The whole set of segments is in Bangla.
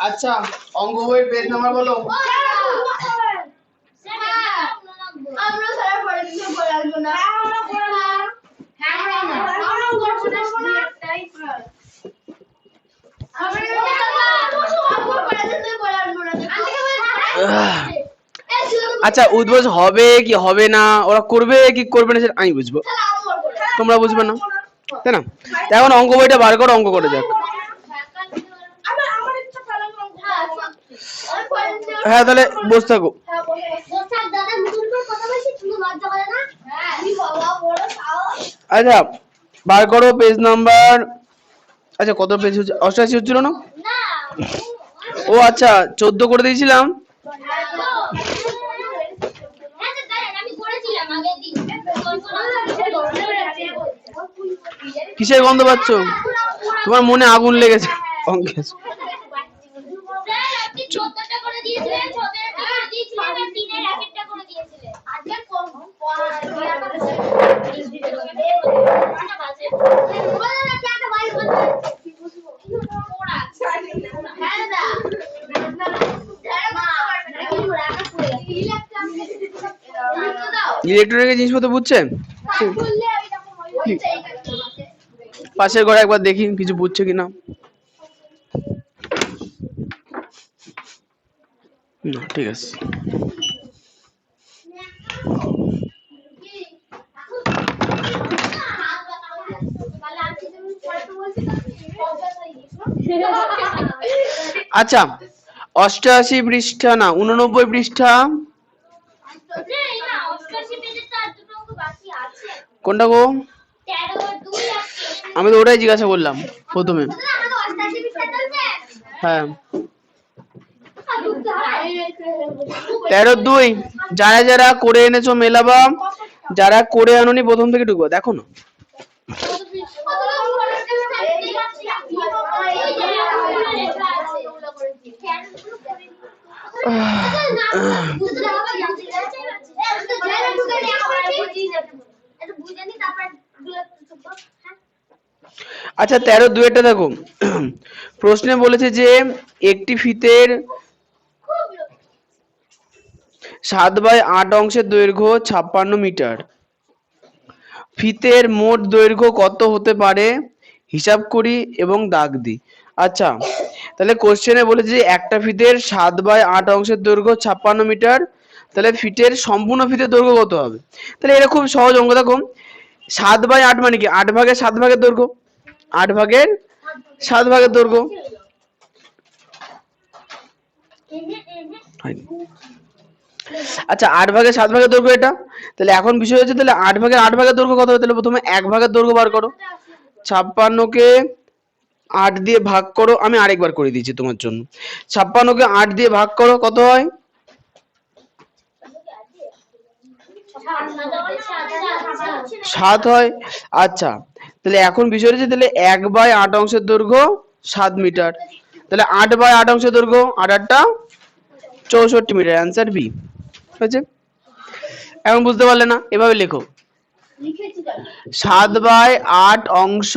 আচ্ছা অঙ্ক বইয়ের পেজ নাম্বার বলো। আচ্ছা উদ্বোধ হবে কি হবে না, ওরা করবে কি করবে না সেটা আমি বুঝবো, তোমরা বুঝবে না, তাই না? এখন অঙ্ক বইটা বার করো, অঙ্ক করে যাক। হ্যাঁ তাহলে বসে থাকো। আচ্ছা বার করো পেজ নাম্বার, আচ্ছা কত পেজ হচ্ছে, 88 হচ্ছিল না? ও আচ্ছা 14 করে দিয়েছিলাম। কিসের গন্ধ পাচ্ছ? তোমার মনে আগুন লেগেছে অঙ্কে। ইলেকট্রনিকের জিনিসপত্র বুঝছেন? পাশের ঘরে একবার দেখি কিছু বুঝছে কিনা। না ঠিক আছে। আচ্ছা 88 পৃষ্ঠা না 89 পৃষ্ঠা কোনটা গো? আমি তো ওটাই জিজ্ঞাসা করলাম প্রথমে। হ্যাঁ 13-2 যারা যারা করে এনেছো মেলাবা, যারা করে আনোনি প্রথম থেকে ঢুকবো, দেখো না। আচ্ছা 13-2 দেখো, প্রশ্নে বলেছে যে একটি ফিতের 7/8 অংশের দৈর্ঘ্য 56 মিটার, ফিতের মোট দৈর্ঘ্য কত হতে পারে হিসাব করি এবং দাগ দিই। আচ্ছা তাহলে কোশ্চেনে বলেছে যে একটা ফিতের 7/8 অংশের দৈর্ঘ্য 56 মিটার, তাহলে ফিটের সম্পূর্ণ ফিতের দৈর্ঘ্য কত হবে? তাহলে এটা খুব সহজ অঙ্ক। দেখো 7/8 মানে কি 8 ভাগের 7 ভাগের দৈর্ঘ্য, 8 ভাগের 7 ভাগের দৈর্ঘ্য। আচ্ছা 8 ভাগের 7 ভাগের দৈর্ঘ্য এটা, তাহলে এখন বিষয় হচ্ছে তাহলে 8 ভাগের 8 ভাগের দৈর্ঘ্য কত হবে? তাহলে প্রথমে 1 ভাগের দৈর্ঘ্য বার করো, 56 কে 8 দিয়ে ভাগ করো, আমি আরেকবার করে দিয়েছি তোমার জন্য। 56 কে 8 দিয়ে ভাগ করো, কত হয়? 7 হয়। আচ্ছা তাহলে এখন বিষয় হচ্ছে তাহলে 1/8 অংশের দৈর্ঘ্য 7 মিটার, তাহলে 8/8 অংশের দৈর্ঘ্য 8/8 64 মিটার, অ্যান্সার বি হয়েছে। এখন বুঝতে পারলে না? এভাবে লেখো 7/8 অংশ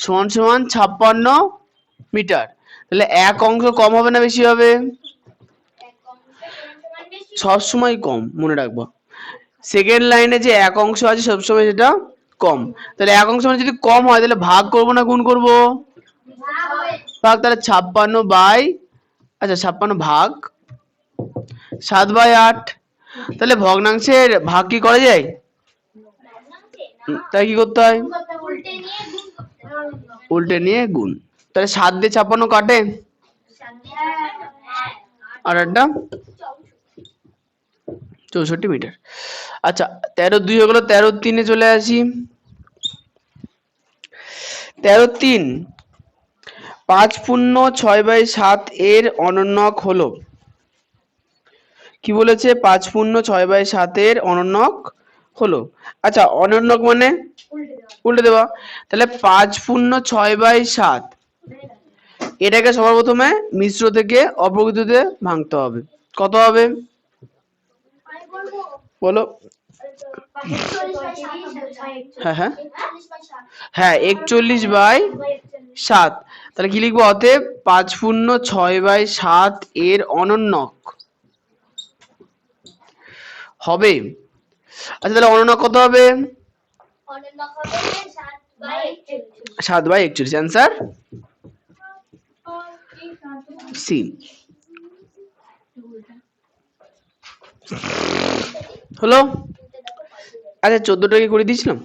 সমান সমান 56 মিটার, তাহলে এক অংশ কম হবে না বেশি হবে? সবসময় কম, মনে রাখবো। সেকেন্ড লাইনে যে এক অংশ আছে সবসময় সেটা কম, তাহলে এক অংশ মানে যদি কম হয় তাহলে ভাগ করবো না গুণ করবো? ভাগ। তাহলে 56 আচ্ছা 56 ভাগ 7/8, তাহলে ভগ্নাংশের ভাগ কি করা যায়? তাই কি করতে হয়? উল্টে নিয়ে গুণ। তাহলে 7 দিয়ে 56 কাটে, আর একটা 64 মিটার। আচ্ছা 13-2 হয়ে গেল। 13-3 চলে আসি। 13-3 5/6/7 এর অনন্যক হলো, কি বলেছে? 5/6/7 এর অনন্যক হলো। আচ্ছা অনন্যক মানে উল্টে দেওয়া, তাহলে 5/6/7 এটাকে সবার প্রথমে মিশ্র থেকে অপ্রকৃততে ভাঙতে হবে। কত হবে বলো? হ্যাঁ হ্যাঁ হ্যাঁ 41/7। তাহলে কি লিখবো? অতএব 5×6/7 এর অনন্যক হবে। আচ্ছা তাহলে অনন্যক কত হবে? 7/41। Answer C. হলো? আচ্ছা 14টা কি করে দিয়েছিলাম?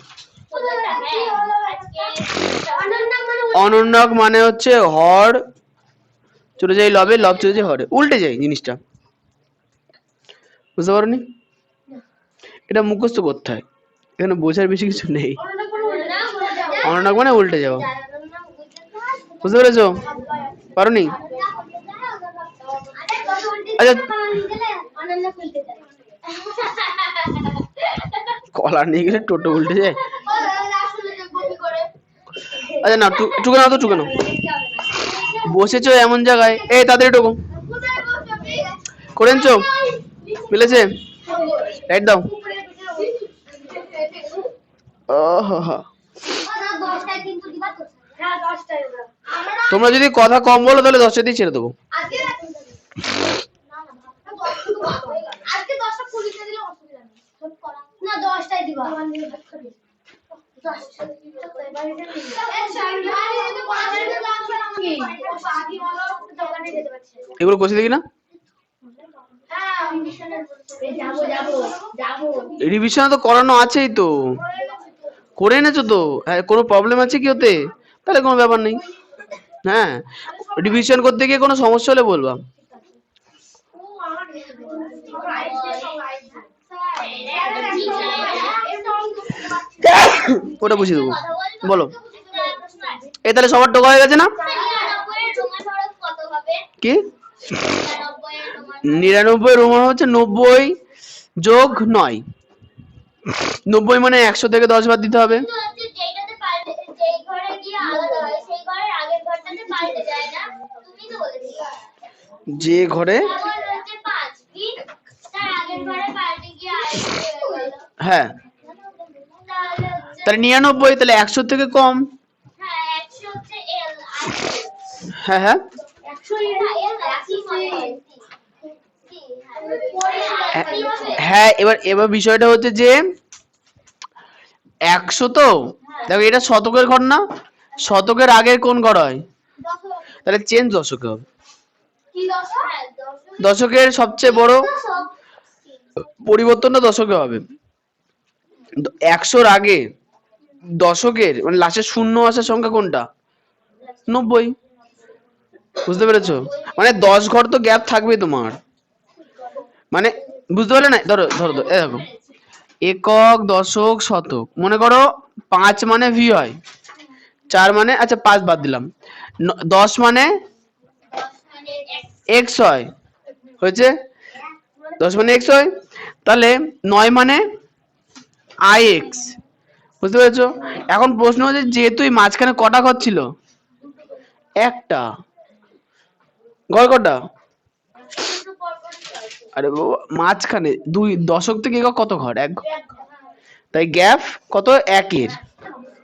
অনন্যক মানে হচ্ছে হর চলে যায় লবে, লব চলে যায় হরে, উল্টে যায় জিনিসটা। বুঝতে পারোনি? এটা মুখস্থ করতে হয়, এখানে বোঝার বেশি কিছু নেই। অনন্যক মানে উল্টে যাওয়া। বুঝতে পেরেছো? পারোনি? আচ্ছা কলা নিয়ে গেলে টোটো উল্টে যায়। আচ্ছা না টুকে নাও তো, টুকে নাও। বসেছো এমন জায়গায়, এই তাড়াতাড়ি ঢোকো। করেছো? মিলেছে? রাইট দাও। তোমরা যদি কথা কম বলো তাহলে 10টাতেই ছেড়ে দেবো। এগুলো কষে দেখি না। রিভিশন তো করানো আছেই তো, করে এনেছো তো। হ্যাঁ কোনো প্রবলেম আছে কি ওতে? তাহলে কোনো ব্যাপার নেই। হ্যাঁ রিভিশন করতে গিয়ে কোনো সমস্যা হলে বলবা। ওটা বুঝিয়ে দেবো। বলো। এই তাহলে সবার টোকা হয়ে গেছে না? কি 99 রোমান হচ্ছে 90+9। 90 মানে 100 থেকে 10 বাদ দিতে হবে। যে ঘরে হ্যাঁ তাহলে 99, তাহলে 100 থেকে কম। হ্যাঁ হ্যাঁ হ্যাঁ এবার বিষয়টা হচ্ছে যে 100 তো দেখো এটা শতকের ঘর না, শতকের আগের কোন ঘর হয়? তাহলে চেঞ্জ দশকে হবে। দশকের সবচেয়ে বড় পরিবর্তনটা দশকে হবে। 100-র আগে দশকের মানে লাস্টে শূন্য আসার সংখ্যা কোনটা? 90। বুঝতে পেরেছো? মানে 10 ঘর তো গ্যাপ থাকবে তোমার। মানে বুঝতে পারলে না? ধরো ধরো ধরো এই দেখো, একক দশক শতক, মনে করো 5 মানে ভি হয়, 4 মানে আচ্ছা 5 বাদ দিলাম, 10 মানে এক্স হয়, হয়েছে? 10 মানে এক্স হয়, তাহলে 9 মানে আই এক্স। বুঝতে পেরেছো? এখন প্রশ্ন হচ্ছে যেহেতু এই মাঝখানে কটা ঘর ছিল? একটা। ঘর কটা? আরে বাবা মাঝখানে 2 দশক থেকে একক কত ঘর? 1 ঘর। তাই গ্যাপ কত? 1-এর।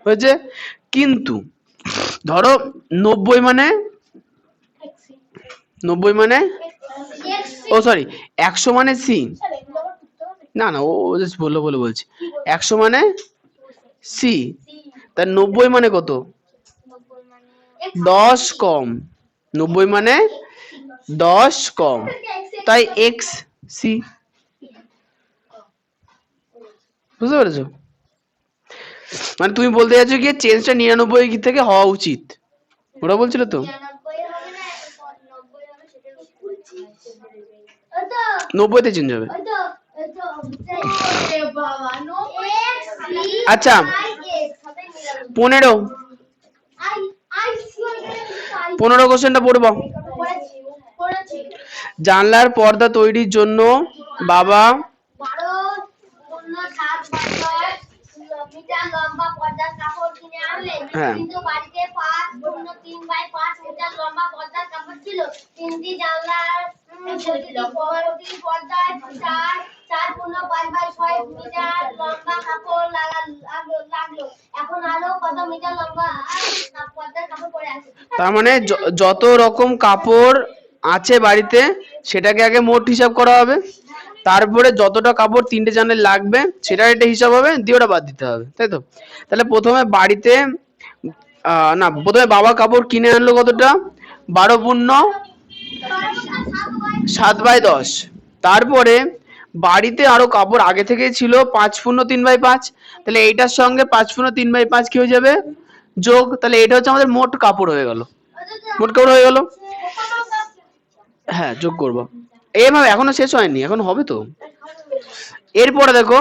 হয়েছে? কিন্তু ধরো 90 মানে 90 মানে ও সরি 100 মানে সি। না না ও জাস্ট বললো বলে বলছি। 100 মানে সি, তার 90 মানে কত? 10 কম। 90 মানে 10 কম, তাই এক্স সি। বুঝতে পেরেছো? মানে তুমি বলতে চাইছো কি চেঞ্জটা 99 থেকে হওয়া উচিত, ওটা বলছিল তো। 90-তে চেঞ্জ হবে। আচ্ছা 15 কোশ্চেনটা পড়বো। জানলার পর্দা তৈরির জন্য বাবা হ্যাঁ তার মানে যত রকম কাপড় আছে বাড়িতে সেটাকে আগে মোট হিসাব করা হবে, তারপরে যতটা কাপড় তিনটে জানলায় লাগবে সেটার একটা হিসাব হবে, দিয়ে ওটা বাদ দিতে হবে, তাই তো? তাহলে প্রথমে বাড়িতে না, প্রথমে বাবা কাপড় কিনে আনলো কতটা, 12x7/10। তারপরে বাড়িতে আরো কাপড় আগে থেকেই ছিল 5x3/5, তাহলে এইটার সঙ্গে 5x3/5 কি হয়ে যাবে, যোগ। তাহলে এটা হচ্ছে আমাদের মোট কাপড় হয়ে গেল, মোট কাপড় হয়ে গেল। হ্যাঁ, যোগ করবো। এইভাবে এখনো শেষ হয়নি, এখন হবে তো। এরপরে দেখো,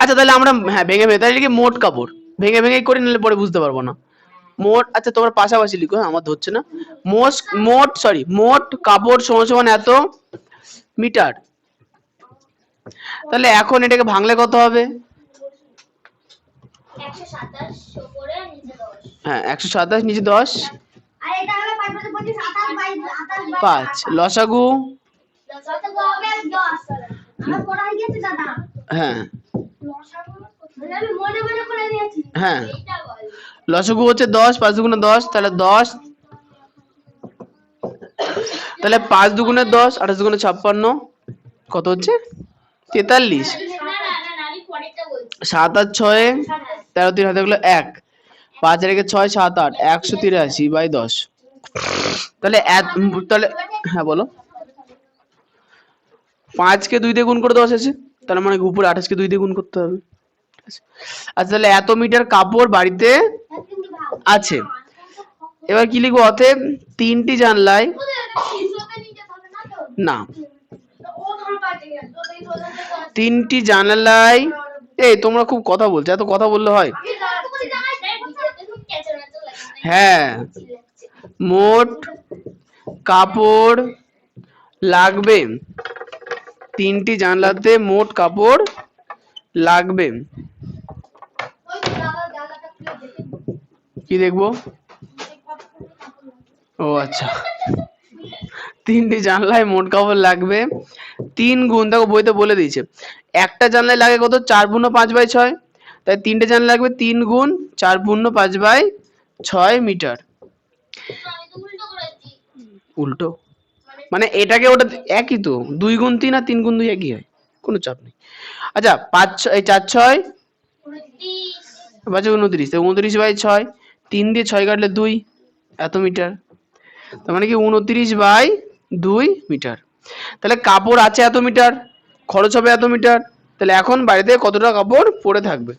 আচ্ছা তাহলে আমরা হ্যাঁ ভেঙে ভেঙে তাহলে কি মোট কাপড় ভেঙে ভেঙে করে নিলে পরে বুঝতে পারবো না। মোট, আচ্ছা তোমরা পাশাপাশি লিখো, আমার ধরছে না। মোট কাপড় সমান সমান এত মিটার। তাহলে এখন এটাকে ভাঙলে কত হবে? হ্যাঁ, 127 নিচে 10, 5 লসাগু। হ্যাঁ হ্যাঁ, লসাগু হচ্ছে 10, 5 দুগুণে 10, তাহলে 10, তাহলে 5 দুগুণে 10, 28 দুগুণে 56, কত হচ্ছে 43। 7 আর 6, 13 3 হাতে গেলো 1, 5 আর 6 7 8, 183/10। তাহলে তাহলে হ্যাঁ বলো, 5 কে 2 দিয়ে গুণ করে 10 আছে, তার মানে উপরে 28 কে 2 দিয়ে গুণ করতে হবে। আচ্ছা তাহলে এত মিটার কাপড় বাড়িতে আছে। এবার কি লিখবো, অতএব 3টি জানলায়, না 3টি জানালায়, এই তোমরা খুব কথা বলছো, এত কথা বললে হয়? হ্যাঁ, মোট কাপড় লাগবে, 3টি জানলাতে মোট কাপড় লাগবে। কি দেখবো? ও আচ্ছা, 3টি জানলায় মোট কাপড় লাগবে 3 গুণ, দেখো বইতে বলে দিয়েছে একটা জানলায় লাগে কত, 4x5/6, তাই 3টে জানলা লাগবে 3 গুণ 4x5/6 মিটার। উল্টো মানে এটাকে ওটা একই তো, 2 গুণ 3 আর 3 গুণ 2 একই হয়, কোনো চাপ নেই। আচ্ছা 5 এই 4 6 29, 29/6, 3 দিয়ে 6 কাটলে 2, এত মিটার। তার মানে কি 29/2 মিটার। তাহলে কাপড় আছে এত মিটার, খরচ হবে এত মিটার, তাহলে এখন বাড়িতে কতটা কাপড় পড়ে থাকবে,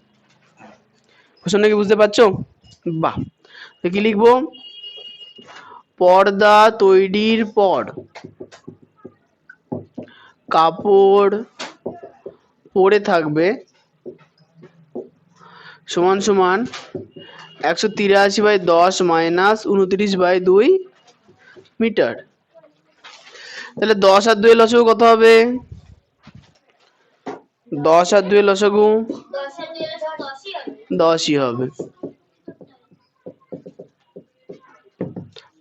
প্রশ্নটা কি বুঝতে পারছো? বাহ, কি লিখবো, পর্দা তৈরির পর কাপড় পড়ে থাকবে সমান সমান 183/10 মাইনাস 29/2 মিটার। তাহলে 10 আর 2 এর লসাগু কত হবে? 10 আর 2 এর লসাগু 10ই হবে,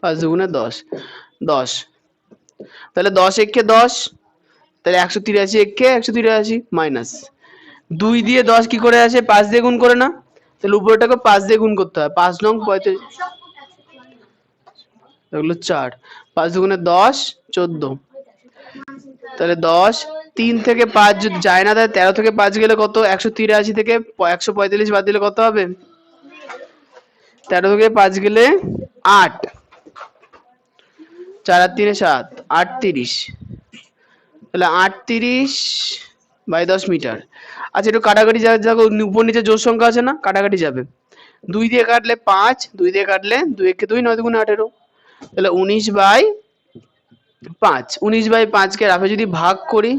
5 দুগুণে 10, 10, তাহলে 10 একে 10, তাহলে 183 একে 183 মাইনাস 2 দিয়ে 10 কি করে আসে, 5 দিয়ে গুণ করে না, তাহলে উপরেটাকে 5 দিয়ে গুণ করতে হয়, 5 নং 35, এগুলো 4, 5 দুগুণে 10 14, তাহলে 10, 3 থেকে 5 যদি যায় না, তাহলে 13 থেকে 5 গেলে কত, 183 থেকে 145 বাদ দিলে কত হবে, 13 থেকে 5 গেলে 8, 4 আর 3 7, 38, তাহলে 38/10 মিটার। আচ্ছা একটু কাটাকাটি যাবে, দেখো উপর নিচে জোড় সংখ্যা আছে না, কাটাকাটি যাবে, 2 দিয়ে কাটলে 5, 2 দিয়ে কাটলে 2 একে 2, 9 দুগুণে 18, তাহলে 19/5, 19/5 কে রাফে যদি ভাগ করি,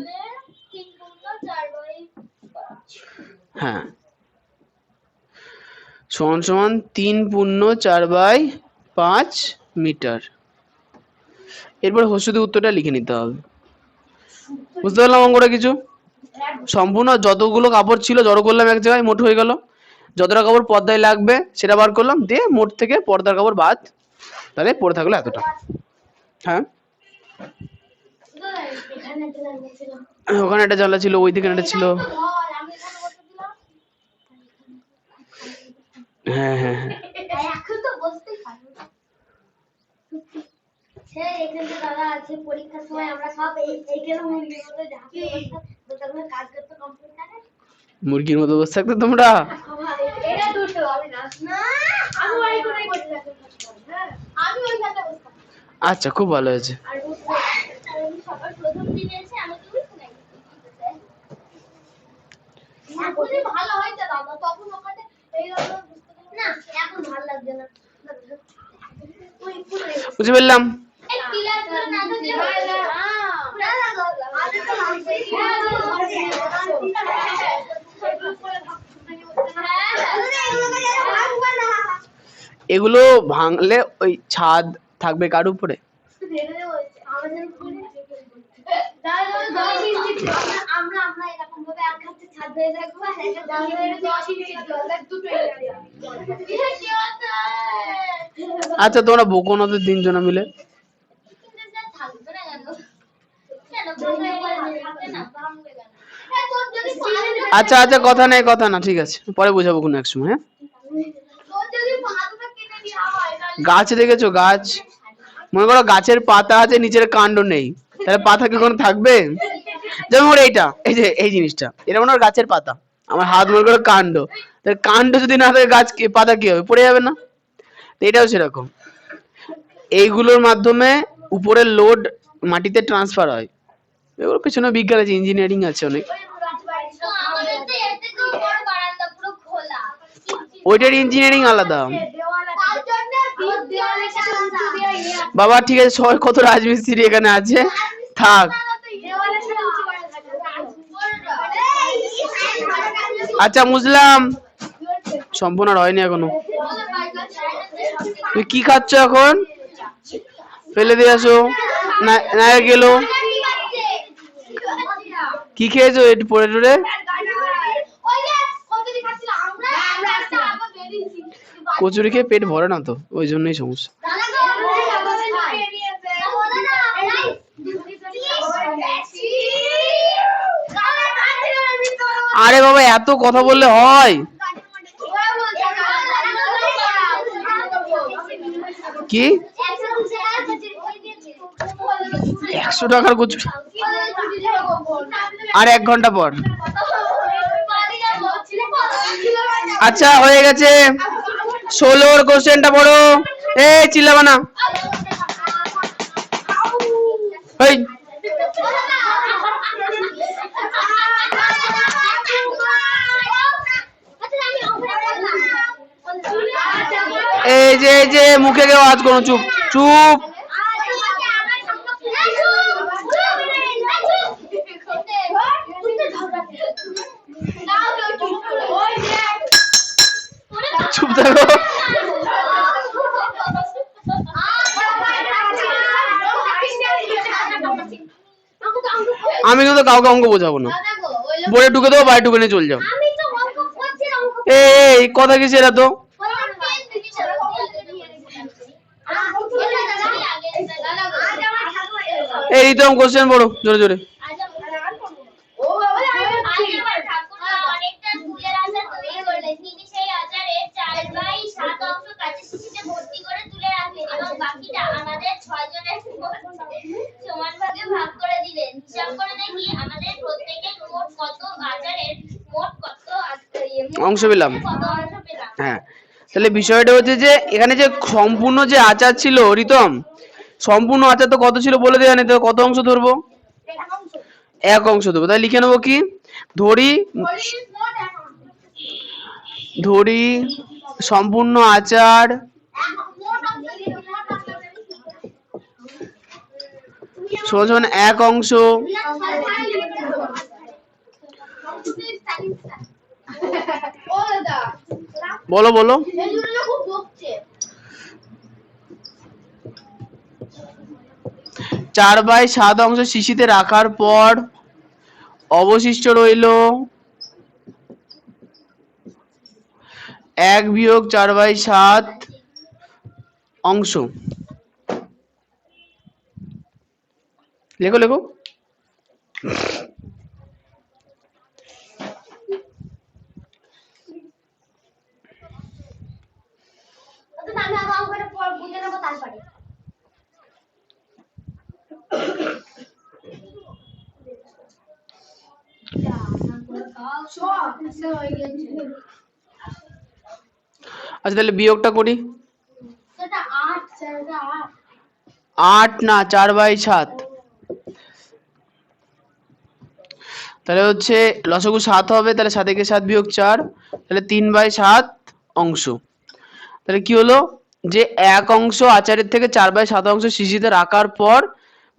হ্যাঁ সমান সমান 3×4/5 মিটার। এরপর হস্যদি উত্তরটা লিখে নিতে হবে। বুঝতে পারলাম অঙ্কটা কিছু? সম্পূর্ণ যতগুলো কাপড় ছিল জড়ো করলাম এক জায়গায়, মোট হয়ে গেল, যতটা কাপড় পর্দায় লাগবে সেটা বার করলাম, দিয়ে মোট থেকে পর্দার কাপড় বাদ, তাহলে পড়ে থাকলো এতটা। হ্যাঁ ওখানে একটা জানলা ছিল, ওইদিকে একটা ছিল। হ্যাঁ হ্যাঁ হ্যাঁ। এখন তো বসতেই পারবো না। এখানে দাদা আছে, পরীক্ষার সময় আমরা সব এইখানে মুরগির মতো ঝাঁপিয়ে বসতাম, তো তখন কাজ করতে কম্পিউটারে। মুরগির মতো বসে থাকতো তোমরা? এটা দুটো আমি না, আমি ওই করে বসতাম। আমি ওই সাথে বসতাম। আচ্ছা, খুব ভালো হয়েছে। আর সবার প্রথম দিন এসে আমাকে বুঝতে নাই এখনই ভালো হয়েছে দাদা, তখন ওখানে এইরকম না, এখন ভালো লাগছে না। বুঝে ফেললাম। এগুলো ভাঙলে ওই ছাদ থাকবে কার উপরে? আচ্ছা, তোমরা বকো না তো তিনজনে মিলে। আচ্ছা আচ্ছা, কথা নেই কথা না, ঠিক আছে, পরে বোঝাবো কোনো এক সময়। হ্যাঁ, গাছ দেখেছো? গাছ, মনে করো গাছের পাতা আছে, নিচের কাণ্ড নেই, তাহলে পাতা কি কোনো থাকবে? যেমন এইটা, এই যে এই জিনিসটা, এটা মনে হয় গাছের পাতা, আমার হাত মনে করো কাণ্ড, তাহলে কাণ্ড যদি না থাকে গাছ পাতা কি হবে? পড়ে যাবে না? তো এটাও সেরকম, এইগুলোর মাধ্যমে উপরের লোড মাটিতে ট্রান্সফার হয়। এগুলোর পেছনে বিজ্ঞান আছে, ইঞ্জিনিয়ারিং আছে অনেক। ওইটার ইঞ্জিনিয়ারিং আলাদা বাবা। ঠিক আছে, সবাই কত রাজমিস্ত্রি এখানে আছে, থাক। আচ্ছা বুঝলাম, সম্পূর্ণ হয়নি এখনো। তুই কি খাচ্ছ এখন? ফেলে দিয়ে আসো। না গেল, কি খেয়েছো একটু পড়ে টরে? কচুরি খেয়ে পেট ভরে না তো, ওই জন্যই সমস্যা। আরে বাবা, এত কথা বললে হয়? কি 100 টাকার কচুরি? আর 1 ঘন্টা পর। আচ্ছা হয়ে গেছে, 16 কোশ্চেনটা পড়ো। এই চিল্লাবা না। এই যে মুখে কেউ আওয়াজ করো, চুপ চুপ। চুপ থাকো। আমি কিন্তু কাউকে অঙ্ক বোঝাবো না, বলে ঢুকে দেবো, বাইরে ঢুকে নিয়ে চলে যাও। এই কথা কি সেটা তো? এই রিতম কোশ্চেন পড়ো জোরে জোরে। অংশ পেলাম। হ্যাঁ, তাহলে বিষয়টা হচ্ছে যে এখানে যে সম্পূর্ণ যে আচার ছিল রিতম, সম্পূর্ণ আচার তো কত ছিল বলে দেওয়া নেই, তো কত অংশ ধরবো? 1 অংশ ধরবো। তাহলে লিখে নেবো কি, ধরি সম্পূর্ণ আচার সমান 1 অংশ। বলো বলো। 4/7 অংশ শিশিতে রাখার পর অবশিষ্ট রইল 1-4/7 অংশ। লেখো লেখো। ভাগ করে পর বুঝে নেব তারপরে। আচ্ছা তাহলে বিয়োগটা করি। সেটা 8 সেটা 8 8 না 4/7, তাহলে হচ্ছে লসাগু 7 হবে, তাহলে 7 থেকে 7 বিয়োগ 4, তাহলে 3/7 অংশ। তাহলে কি হলো যে এক অংশ আচারের থেকে 4/7 অংশ শিশিতে রাখার পর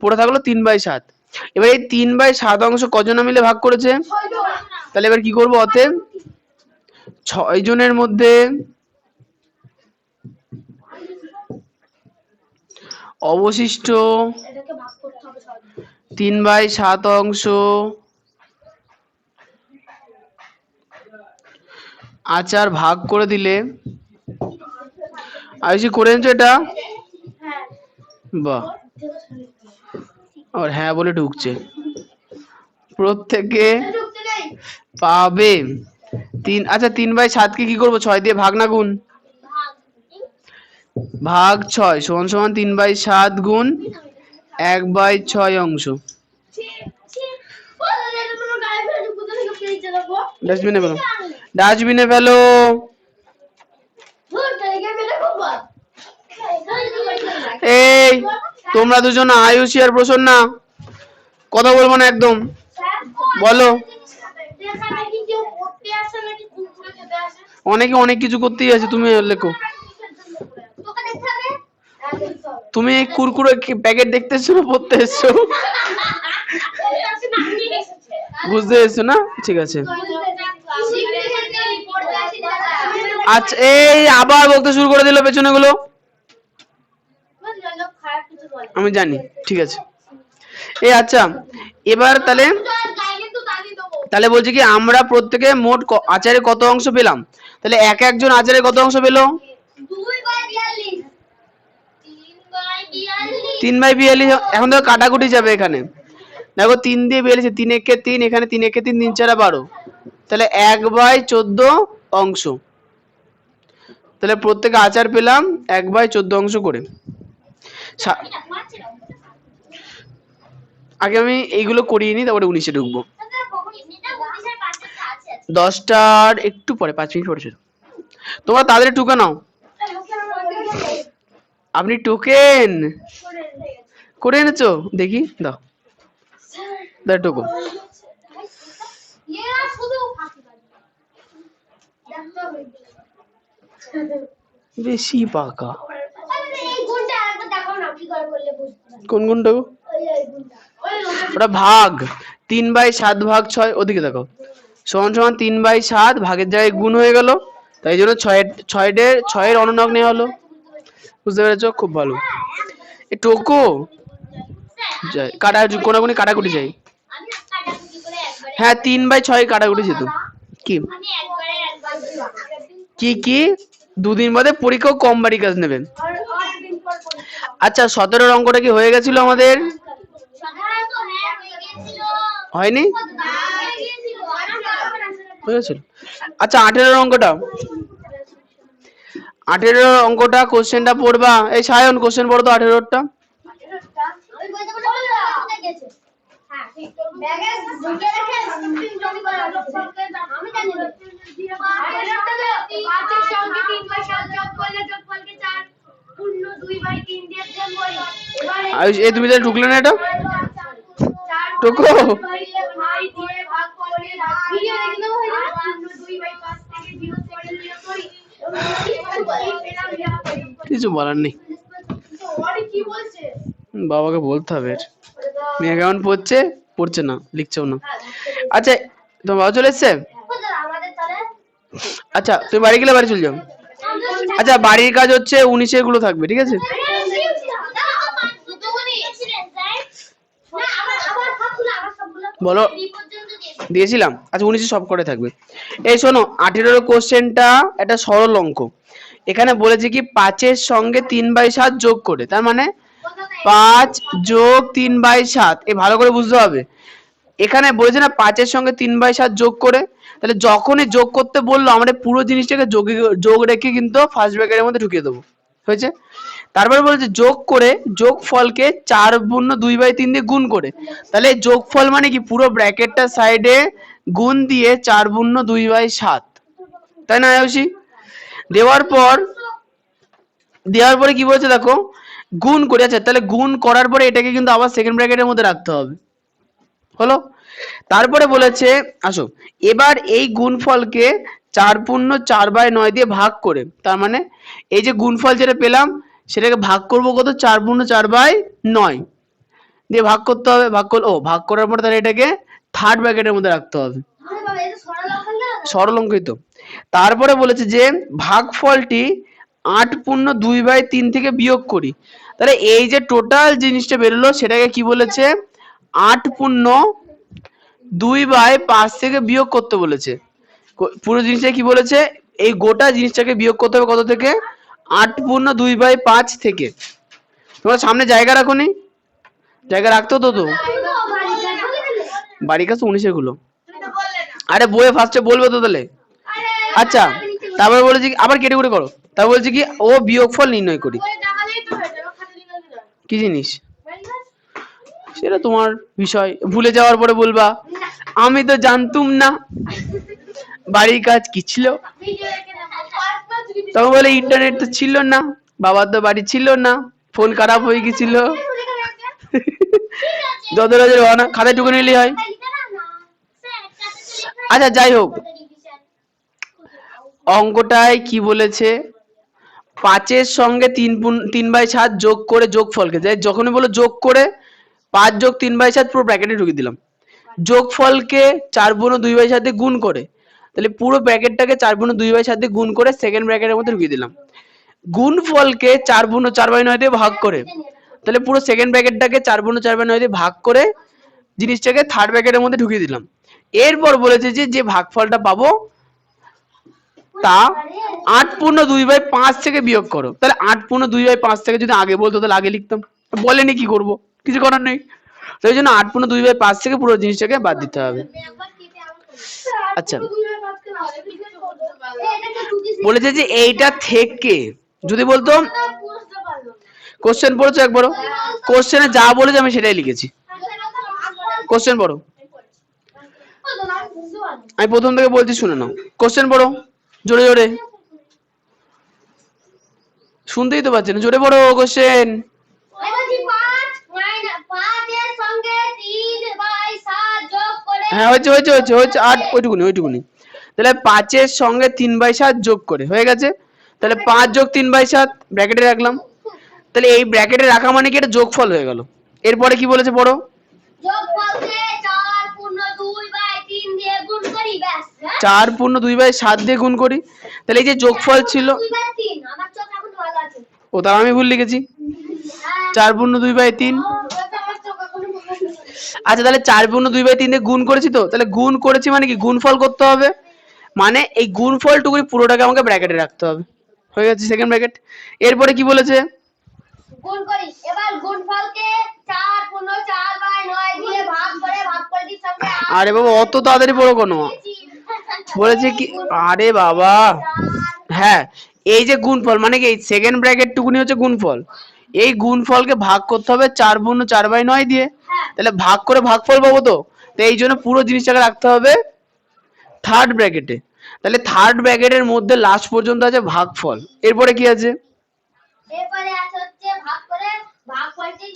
পড়ে থাকলো 3/7। এবার এই 3/7 অংশ কজনা মিলে ভাগ করেছে? 6 জন। তাহলে এবার কি করবো? অতএব 6 জনের মধ্যে অবশিষ্ট এটাকে ভাগ করতে হবে 6 জন। 3/7 অংশ আচার ভাগ করে দিলে, আয়ুষি করে নিচ্ছ এটা? হ্যাঁ বাহ, আর হ্যাঁ বলে ঢুকছে। প্রত্যেকে ঢুকতে নেই পাবে 3। আচ্ছা 3/7 কে কি করবো? 6 দিয়ে ভাগ না গুণ? ভাগ ভাগ 6 সমান সমান 3/7 গুণ 1/6 অংশ। ছি ছি বল এটা তোমার গায়ে ফেলে ঢুকতে থেকে পেয়ে যাবো। ডাস্টবিনে ফেলো, ডাস্টবিনে ফেলো। ধুর থেকে মেলে খুব এই তোমরা দুজন আয়ুষী আর প্রসন্না কথা বলবো না একদম, বলো। এখানে কি কেউ পড়তে আসে নাকি কুকুরে খেতে আসে? অনেকে অনেক কিছু করতেই আছে, তুমি লেখো। তোকে দেখতে হবে? হ্যাঁ দেখতে হবে। তুমি এই কুরকুরে প্যাকেট দেখতে এসছো না পড়তে এসছো? বুঝতে এসছো না? ঠিক আছে। আচ্ছা এই আবার বলতে শুরু করে দিল পেছনে গুলো। আমি জানি, ঠিক আছে। এই আচ্ছা এবার তাহলে তাহলে বলছি কি আমরা প্রত্যেকে মোট আচারে কত অংশ পেলাম? তাহলে এক একজন আচারে কত অংশ পেলো? 3/42। এখন তো কাটাকুটি যাবে এখানে। দেখো 3 দিয়ে 42, 3 একে 3, এখানে 3 একে 3, 3 4 12, তাহলে 1/14 অংশ। তাহলে প্রত্যেকে আচার পেলাম 1/14 অংশ করে। আগে আমি এইগুলো করিয়ে নিই, তারপরে 19-এ ঢুকবো। 10টার একটু পরে, 5 মিনিট পরে ছিল। তোমরা তাদের টুকে নাও। আপনি টোকেন করে এনেছো? দেখি দাও, দাও টোকো। বেশি পাকা। কোন গুণটা গো? ওটা ভাগ 3/7 ভাগ 6, ওদিকে দেখো, সমান সমান 3/7 ভাগের জায়গায় গুণ হয়ে গেল, তাই জন্য 6 এর অনুনাগ নেওয়া হলো। বুঝতে পেরেছো? খুব ভালো। এ টোকো যাই কোনাগুনি কাটাকুটি যাই। হ্যাঁ 3/6 কাটাকুটি যেত। কি কি কি 2 দিন বাদে পরীক্ষা, কম বাড়ি কাজ নেবেন। আচ্ছা 17-এর অঙ্কটা কি হয়ে গেছিল আমাদের? হয়নি? হয়েছিল। আচ্ছা 18-এর অঙ্কটা, 18-এর অঙ্কটা কোশ্চেনটা পড়বা। এই সায়ন কোশ্চেন পড়ো তো 18-এরটা। এই তুমি তাহলে ঢুকলে না এটা টোকো। কিছু বলার নেই, বাবাকে বলতে হবে। মেয়ে কেমন পড়ছে না, লিখছেও না। আচ্ছা তোমার বাবা চলে এসছে? আচ্ছা তুমি বাড়ি গেলে বাড়ি চলে যাও। আচ্ছা বাড়ির কাজ হচ্ছে 19-এর গুলো থাকবে, ঠিক আছে? বলো দিয়েছিলাম। আচ্ছা 19-এ সব করে থাকবে। এই শোনো 18-এর কোশ্চেনটা একটা সরল অঙ্ক। এখানে বলেছে কি 5-এর সঙ্গে 3/7 যোগ করে, তার মানে 5 যোগ 3/7, এ ভালো করে বুঝতে হবে। এখানে বলেছে না 5-এর সঙ্গে 3/7 যোগ করে, তাহলে যখনই যোগ করতে বললো আমরা পুরো জিনিসটাকে যোগ রেখে কিন্তু ফার্স্ট ব্র্যাকেটের মধ্যে ঢুকিয়ে দেবো। হয়েছে। তারপরে বলেছে যোগ করে যোগফলকে 4/2/3 দিয়ে গুণ করে। তাহলে যোগফল মানে কি পুরো ব্র্যাকেটটা সাইডে গুণ দিয়ে 4/2/7, তাই না আয়ুষী? দেওয়ার পরে কি বলছে দেখো, গুণ করে। আচ্ছা তাহলে গুণ করার পরে এটাকে কিন্তু আবার সেকেন্ড ব্র্যাকেটের মধ্যে রাখতে হবে, হলো। তারপরে বলেছে আসো, এবার এই গুণফলকে 4/4/9 দিয়ে ভাগ করে, তার মানে এই যে গুণফল যেটা পেলাম সেটাকে ভাগ করব কত, 4/4/9 দিয়ে ভাগ করতে হবে। ভাগ করার পর তাহলে এটাকে থার্ড ব্র্যাকেটের মধ্যে রাখতে হবে, সরল অঙ্কই তো। তারপরে বলেছে যে ভাগফলটি 8/2/3 থেকে বিয়োগ করি। তাহলে এই যে টোটাল জিনিসটা বেরোলো সেটাকে কি বলেছে, 8/2/5 থেকে বিয়োগ করতে বলেছে। পুরো জিনিসটা কি বলেছে, এই গোটা জিনিসটাকে বিয়োগ করতে হবে কত থেকে, 8/2/5 থেকে। তোমরা সামনে জায়গা রাখো নি, জায়গা রাখতো তো তো বাড়ির কাছে 19 গুলো, আরে বইয়ে ফার্স্টে বলবে তো তাহলে। আচ্ছা তারপরে বলেছি আবার কেটে করে করো। তারপর বলছি কি ও বিয়োগফল নির্ণয় করি। কি জিনিস সেটা তোমার বিষয়, ভুলে যাওয়ার পরে বলবা আমি তো জানতুম না বাড়ির কাজ কি ছিল। তখন বলে ইন্টারনেট তো ছিল না, বাবার তো বাড়ি ছিল না, ফোন খারাপ হয়ে গেছিল। যত রাজের বানা খাতায় টুকু নিলেই হয়। আচ্ছা যাই হোক, অঙ্কটায় কি বলেছে, 5-এর সঙ্গে 3/7 যোগ করে যোগফলকে, যখনই বলো যোগ করে 5 যোগ 3/7 পুরো ব্র্যাকেটে ঢুকিয়ে দিলাম। যোগফলকে 4/2/7 দিয়ে গুণ করে, তাহলে পুরো ব্র্যাকেটটাকে 4/2/7 দিয়ে গুণ করে সেকেন্ড ব্র্যাকেটের মধ্যে ঢুকিয়ে দিলাম। গুণফলকে 4/4/9 দিয়ে ভাগ করে, তাহলে পুরো সেকেন্ড ব্র্যাকেটটাকে 4/4/9 দিয়ে ভাগ করে জিনিসটাকে থার্ড ব্র্যাকেটের মধ্যে ঢুকিয়ে দিলাম। এরপর বলেছে যে ভাগফলটা পাবো তা 8/2/5 থেকে বিয়োগ করো। তাহলে 8/2/5 থেকে যদি আগে বলতো তাহলে আগে লিখতাম, বলেনি কি করব, কিছু করার নেই। সেই জন্য 8/2/5 থেকে পুরো জিনিসটাকে বাদ দিতে হবে। আচ্ছা বলেছে যে এইটা থেকে যদি বলতো, কোশ্চেন পড়েছো একবারও, কোশ্চেনে যা বলেছে আমি সেটাই লিখেছি। কোশ্চেন পড়ো, আমি প্রথম থেকে বলছি শুনে নাও। কোশ্চেন পড়ো জোরে জোরে, শুনতেই তো পাচ্ছেন, জোরে পড়ো কোশ্চেন। হ্যাঁ হয়েছে হয়েছে হয়েছে হয়েছে 8, ওইটুকুনি। তাহলে 5-এর সঙ্গে 3/7 যোগ করে হয়ে গেছে। তাহলে 5 যোগ 3/7 ব্র্যাকেটে রাখলাম। তাহলে এই ব্র্যাকেটে রাখা মানে কি এটা যোগফল হয়ে গেল। এরপরে কি বলেছে পড়ো, যোগফলকে 4/2/3 দিয়ে গুণ করি, ব্যাস 4/2/7 দিয়ে গুণ করি। তাহলে এই যে যোগফল ছিল, আমার চোখ এখন ভালো আছে, ও তার আমি ভুল লিখেছি 4/2/3। আচ্ছা তাহলে 4/2/3 দিয়ে গুণ করেছি তো, তাহলে গুণ করেছি মানে কি গুণফল করতে হবে, মানে এই গুণফলটুকুই পুরোটাকে আমাকে ব্র্যাকেটে রাখতে হবে। হয়ে গেছে সেকেন্ড ব্র্যাকেট। এরপরে কি বলেছে, গুণ করি, এবার গুণফলকে 4/4/9 দিয়ে ভাগ করে ভাগফলটির সঙ্গে। আরে বাবা অত তাড়াতাড়ি পড়ো কেন, বলেছে কি আরে বাবা, হ্যাঁ এই যে গুণফল মানে কি সেকেন্ড ব্র্যাকেট টুকুনি হচ্ছে গুণফল, এই গুণফলকে ভাগ করতে হবে 4/4/9 দিয়ে, তাহলে ভাগ করে ভাগফল পাবো তো, তো এই জন্য পুরো জিনিসটাকে রাখতে হবে থার্ড ব্র্যাকেটে। তাহলে থার্ড ব্র্যাকেটের মধ্যে লাস্ট পর্যন্ত আছে ভাগফল। এরপরে কি আছে, এরপরে আছে হচ্ছে ভাগ করে ভাগফলটি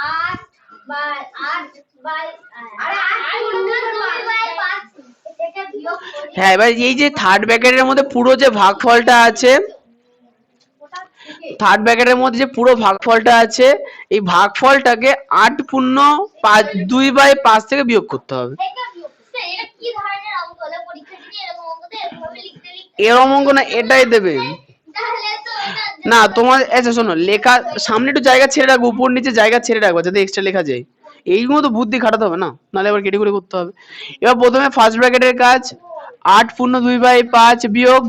8/8/5 থেকে বিয়োগ করি। হ্যাঁ এবার এই যে থার্ড ব্র্যাকেটের মধ্যে পুরো যে ভাগফলটা আছে, থার্ড ব্র্যাকেটের মধ্যে যে পুরো ভাগফলটা আছে, এই ভাগফলটাকে 8/2/5 থেকে বিয়োগ করতে হবে। এরকম অঙ্ক না, এটাই দেবে না তোমার। আচ্ছা শোনো, লেখা সামনে একটু জায়গা ছেড়ে রাখবো, উপর নিচে জায়গা ছেড়ে রাখবো যাতে এক্সট্রা লেখা যায়। এইগুলো তো বুদ্ধি খাটাতে হবে না, নাহলে আবার কেটে করে করতে হবে। এবার প্রথমে ফার্স্ট ব্র্যাকেটের কাজ, 8/2/5 বিয়োগ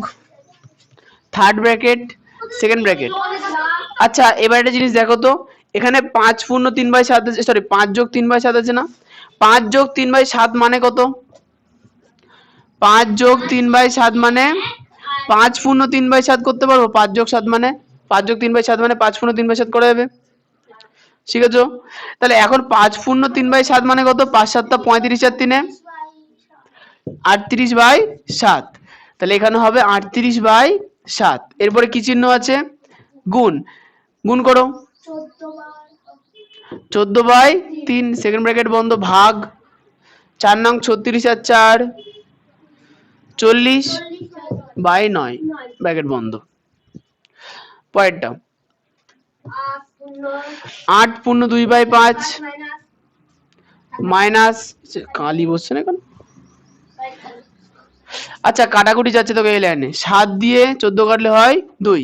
থার্ড ব্র্যাকেট সেকেন্ড ব্র্যাকেট। আচ্ছা এবার একটা জিনিস দেখো তো, এখানে 5/3/7 আছে, সরি 5 যোগ 3/7 আছে না, 5 যোগ 3/7 মানে কত, 5 যোগ 3/7 মানে 5 × 3/7 করতে পারবো। 5 + 7 মানে 5 + 3/7 মানে 5 × 3/7 করা যাবে। শিখেছো? তাহলে এখন 5 × 3/7 মানে কত? 5 × 7 = 35 আর 3 38/7। তাহলে এখানে হবে 38/7। এরপরে কি চিহ্ন আছে? গুণ। গুণ করো। 14/3 সেকেন্ড ব্র্যাকেট বন্ধ ভাগ 4 নং 36 আর 4 40/9 ব্র্যাকেট বন্ধ। পরেরটা 8 × 2/5 মাইনাস কালি বসছে না এখন। আচ্ছা কাটাকুটি যাচ্ছে তোকে এই লাইনে 7 দিয়ে 14 কাটলে হয় 2।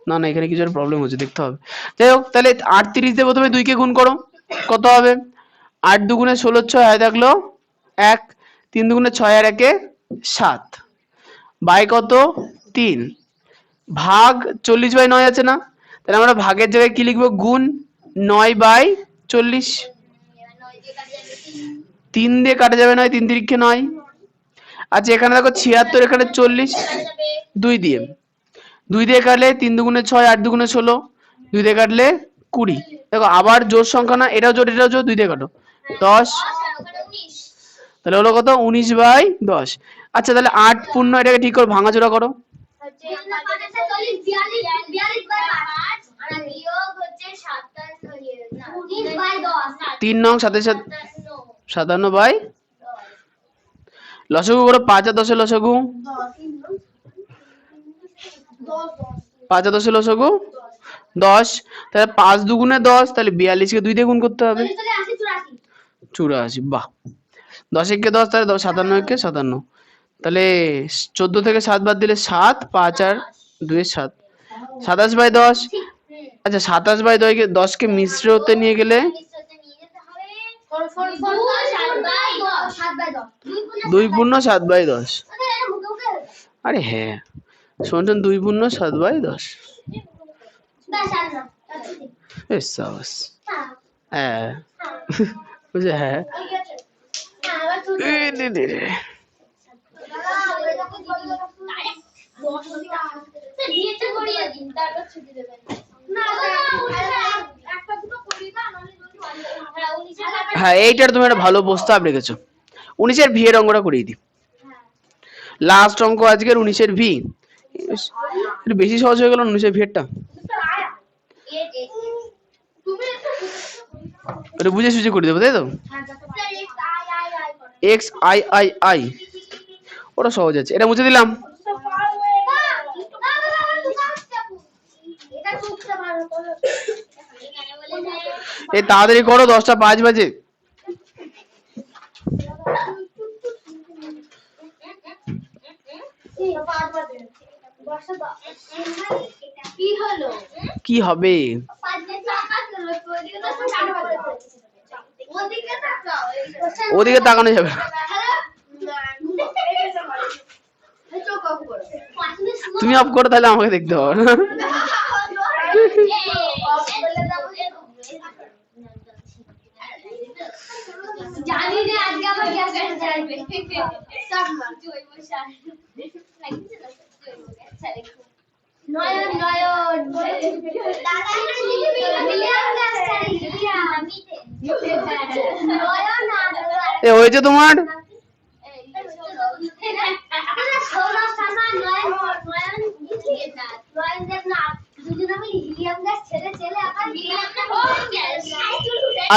না না এখানে কিছু একটা প্রবলেম হচ্ছে দেখতে হবে। যাই হোক তাহলে 38 দিয়ে প্রথমে 2 কে গুণ করো। কত হবে? 8 × 2 = 16 6 হয় থাকলো 1 3 × 2 = 6 আর 1 = 7 বাই কত 3 ভাগ 40/9 আছে না? তাহলে আমরা ভাগের জায়গায় কি লিখবো? গুণ 9/40। 3 দিয়ে কাটা যাবে 9 3 × 3 = 9। আচ্ছা এখানে দেখো 76 এখানে 40 2 দিয়ে কাটলে 3 × 2 = 6 8 × 2 = 16 2 দিয়ে কাটলে 20। দেখো আবার জোড় সংখ্যা না, এটাও জোড় 2 দিয়ে কাটো 10। তাহলে হলো কত? 19/10। আচ্ছা তাহলে 8 পূর্ণ এটাকে ঠিক করো, ভাঙাচোরা করো। 3 নং 57/। লসাগু করো। 5 আর 10 লসাগু 5 আর 10 লসাগু 10। তাহলে 5 2 × 10 তাহলে 42 কে 2 দিয়ে গুণ করতে হবে 84। বাহ 10 × 10 তাহলে 57 × 57। তাহলে 14 থেকে 7 বাদ দিলে 7 5 আর 2 = 7 27/10। আচ্ছা 27/10 কে মিশ্র হতে নিয়ে গেলে 2 পূর্ণ 7/10। আরে হ্যাঁ শুনছেন 2 পূর্ণ 7/10। বেশ সাবাস। হ্যাঁ বুঝে হ্যাঁ হ্যাঁ এইটার তুমি একটা ভালো প্রস্তাব রেখেছো। 19 ভি এর অঙ্কটা করিয়ে দিই। লাস্ট অঙ্ক আজকের 19 ভি। একটু বেশি সহজ হয়ে গেল 19 ভি এরটা। এটা বুঝে সুঝে করে দেবো তাই তো? এক্স আই আই আই ওটা সহজ আছে, এটা মুছে দিলাম। এই তাড়াতাড়ি করো 10টা 5 বাজে। কি হবে? ওদিকে তাকানো যাবে না। তুমি অফ করো তাহলে আমাকে দেখতে হবে না। জানি যে আজকে আমার গ্যাস চাইবে সব জয় বসার নয়ন নয়ন দাদা মিলিয়ন গ্যাস চাইবে নয়ন না এ হয়েছে তোমার?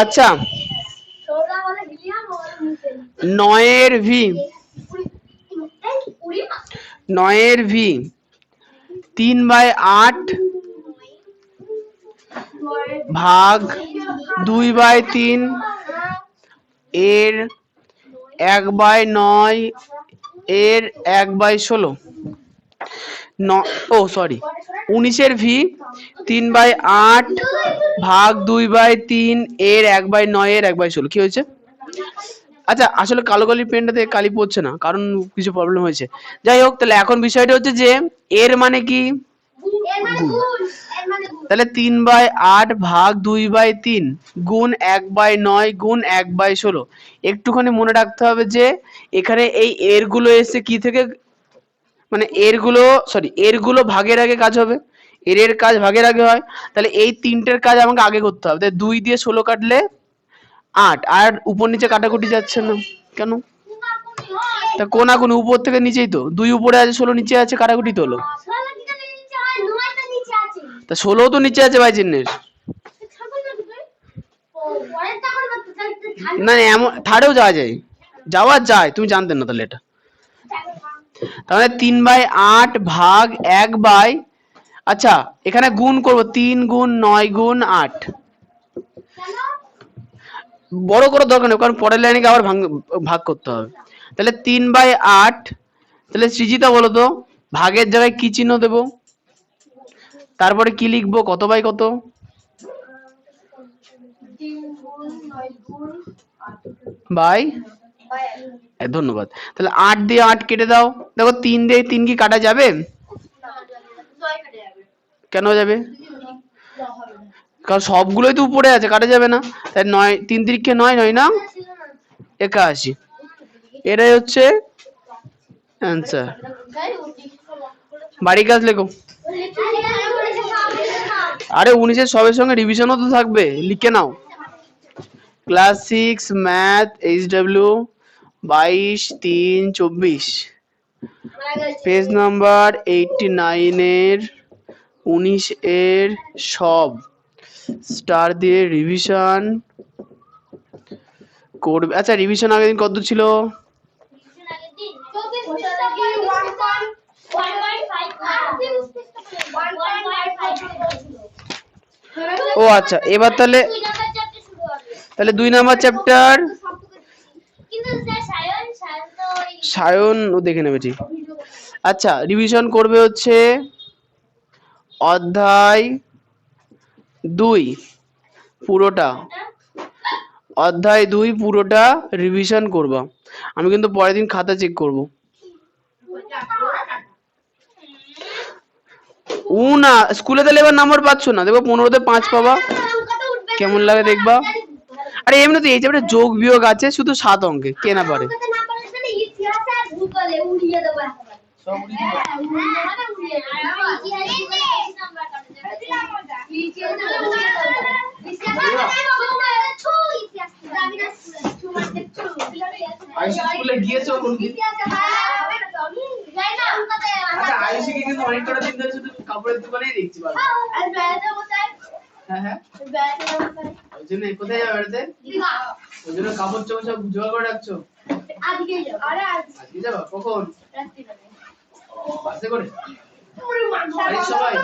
আচ্ছা 9 ভি 3/8 ভাগ 2/3 এর 1/9 এর 1/16 19 ভি 3/8 ভাগ 2/3 এর 1/9 এর 1/16 কি হয়েছে? আচ্ছা আসলে কালো কালি পেনটাতে কালি পড়ছে না কারণ কিছু প্রবলেম হয়েছে। যাই হোক তাহলে এখন বিষয়টা হচ্ছে যে এর মানে কি? তাহলে 3/8 ভাগ 2/3 গুণ 1/9 গুণ 1/16। একটুখানি মনে রাখতে হবে যে এখানে এই এর গুলো এসে কি থেকে মানে এর গুলো ভাগের আগে কাজ হবে, এর কাজ ভাগের আগে হয়, তাহলে এই তিনটের কাজ আমাকে আগে করতে হবে। তাই 2 দিয়ে 16 কাটলে 8, আর উপর নিচে কাটাকুটি যাচ্ছে না কেন? তা কোনাকুনি উপর থেকে নিচেই তো, 2 উপরে আছে 16 নিচে আছে, কাটাকুটি তো হলো। তা 16 তো নিচে আছে বাই চিহ্নের। না না, এমন থার্ডেও যাওয়া যায়, তুমি জানতে না তাহলে এটা। তাহলে 3/8 ভাগ 1 আচ্ছা এখানে গুণ করব, 3 গুণ 9 গুণ 8। বড় করে দরকার নেই, কারণ পরের লাইনে আবার ভাগ করতে হবে। তাহলে 3/8, তাহলে সৃজিতা বলো তো ভাগের জায়গায় কি চিহ্ন দেব, তারপরে কি লিখবো, কত বাই কত? বাই, ধন্যবাদ। তাহলে 8 দিয়ে 8 কেটে দাও। দেখো 3 দিয়ে 3 কি কাটা যাবে? কেন যাবে? কারণ সবগুলোই তো উপরে আছে, কাটা যাবে না। তাই 9, 3 তিরিখে 9, 9 না 81, এটাই হচ্ছে অ্যান্সার। বাড়ি কাজ লেখো। আরে 19-এর সবের সঙ্গে রিভিশনও তো থাকবে, লিখে নাও। Class 6 math HW 22-3-24, page number 89 এর 19 এর সব স্টার দিয়ে রিভিশন করবে। আচ্ছা রিভিশন আগের দিন কত ছিল? ও আচ্ছা, এবার তাহলে 2 নাম্বার চ্যাপ্টার সায়ন ও দেখে নেবে ঠিক। আচ্ছা রিভিশন করবে হচ্ছে অধ্যায় 2 পুরোটা, অধ্যায় 2 পুরোটা রিভিশন করবা। আমি কিন্তু পরের দিন খাতা চেক করব। না স্কুলে তাহলে এবার নাম্বার পাচ্ছ না, দেখো 15-তে 5 পাবা, কেমন লাগে দেখবা। আরে এমনিতে এই চ্যাপ্টারে যোগ বিয়োগ আছে শুধু 7 অঙ্কে, কে না পারে। স্কুলে গিয়েছো কোনদিন? আচ্ছা আয়ুষকে কিন্তু অনেক কটা দিন ধরে শুধু কাপড়ের দোকানেই দেখছি বাবা। হ্যাঁ ওই জন্য কোথায় যাবে বেড়াতে? ওই জন্য কাপড় চোপড় সব জোগাড় করে রাখছো? আজকে যাবা কখন? বাসে করে? সবাই?